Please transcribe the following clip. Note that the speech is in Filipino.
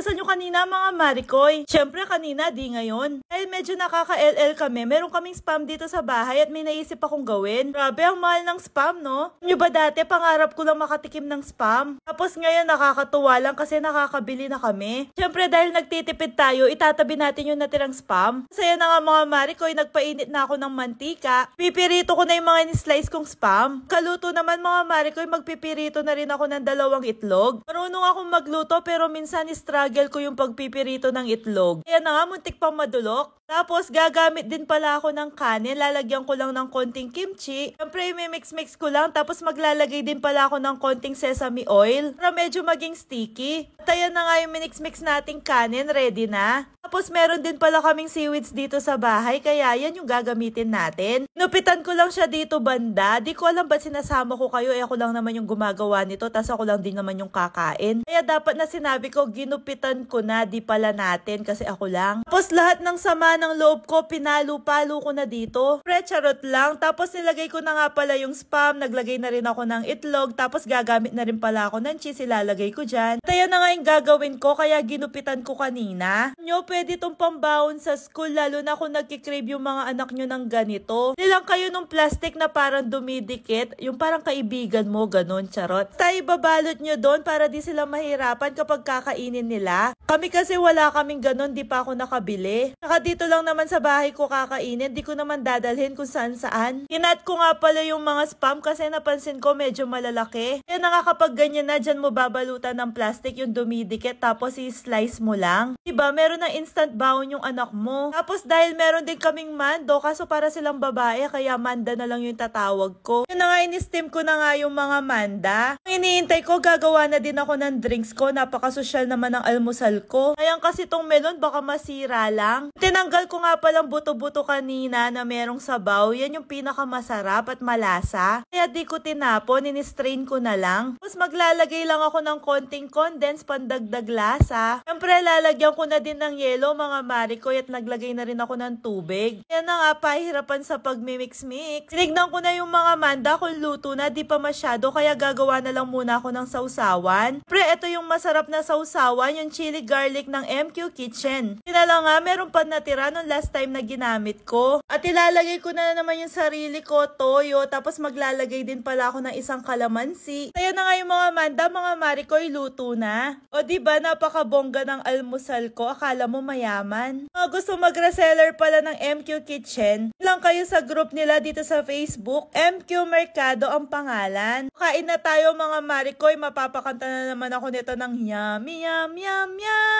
almusal nyo kanina mga Marikoy? Syempre kanina, di ngayon. Dahil medyo nakaka-LL kami, meron kaming spam dito sa bahay at may naisip akong gawin. Grabe, ang mahal ng spam, no? Nyo ba dati, pangarap ko lang makatikim ng spam? Tapos ngayon, nakakatuwa lang kasi nakakabili na kami. Syempre dahil nagtitipid tayo, itatabi natin yung natirang spam. Masaya na nga mga Marikoy, nagpainit na ako ng mantika. Pipirito ko na yung mga in-slice kong spam. Kaluto naman mga Marikoy, magpipirito na rin ako ng 2 itlog. Marunong akong magluto pero minsan struggle ko yung pagpipirito ng itlog. Kaya na nga, muntik pang madulok. Tapos, gagamit din pala ako ng kanin. Lalagyan ko lang ng konting kimchi. Siyempre, may mix-mix ko lang. Tapos, maglalagay din pala ako ng konting sesame oil para medyo maging sticky. At ayan na nga yung minix-mix nating kanin. Ready na. Tapos, meron din pala kaming seaweeds dito sa bahay. Kaya yan yung gagamitin natin. Nupitan ko lang siya dito banda. Di ko alam ba't sinasama ko kayo. Ako lang naman yung gumagawa nito. Tapos, ako lang din naman yung kakain. Kaya dapat na sinabi ko, ginupitan ko na. Di pala natin kasi ako lang. Tapos, lahat ng sama ng loob ko, pinalo-palo ko na dito. Charot lang. Tapos nilagay ko na nga pala yung spam. Naglagay na rin ako ng itlog. Tapos gagamit na rin pala ako ng cheese. Ilalagay ko dyan. At ayan na nga yung gagawin ko. Kaya ginupitan ko kanina. Nyo, pwede itong pambawon sa school. Lalo na kung nagkikrave yung mga anak nyo ng ganito. Nilang kayo nung plastic na parang dumidikit. Yung parang kaibigan mo. Ganon, charot. Tayo babalot nyo doon para di sila mahirapan kapag kakainin nila. Kami kasi wala kaming ganon. Di pa ako nakabili. Saka dito lang naman sa bahay ko kakainin, di ko naman dadalhin kung saan-saan. Kinat ko nga pala yung mga spam kasi napansin ko medyo malalaki. Kaya nakakapag ganyan na, dyan mo babalutan ng plastic yung dumidikit tapos i-slice mo lang. Diba, meron ng instant baon yung anak mo. Tapos dahil meron din kaming mando, kaso para silang babae, kaya manda na lang yung tatawag ko. Yun na nga, in-steam ko na nga yung mga manda. Ang iniintay ko, gagawa na din ako ng drinks ko. Napakasosyal naman ng almusal ko. Ayan kasi tong melon, baka masira lang. Tinanggal ko nga palang buto-buto kanina na merong sabaw. Yan yung pinakamasarap at malasa. Kaya di ko tinapon, in-strain ko na lang. Tapos maglalagay lang ako ng konting condensed pandagdag lasa. Siyempre lalagyan ko na din ng yelo mga Marikoy at naglagay na rin ako ng tubig. Yan na nga, pahirapan sa pagmimix-mix. Tinignan ko na yung mga manda kung luto na, di pa masyado. Kaya gagawa na lang muna ako ng sausawan. Pre, ito yung masarap na sausawan, yung chili garlic ng MQ Kitchen. Tinala nga, meron pa natira nung last time na ginamit ko. At ilalagay ko na naman yung sarili ko, toyo, tapos maglalagay din pala ako ng isang kalamansi. Kaya na nga yung mga manda, mga Marikoy, luto na. O diba, napakabongga ng almusal ko, akala mo mayaman. Mga gusto mag-reseller pala ng MQ Kitchen, lang kayo sa group nila dito sa Facebook, MQ Mercado ang pangalan. Kain na tayo mga Marikoy, mapapakanta na naman ako nito ng yum, yum, yum, yum.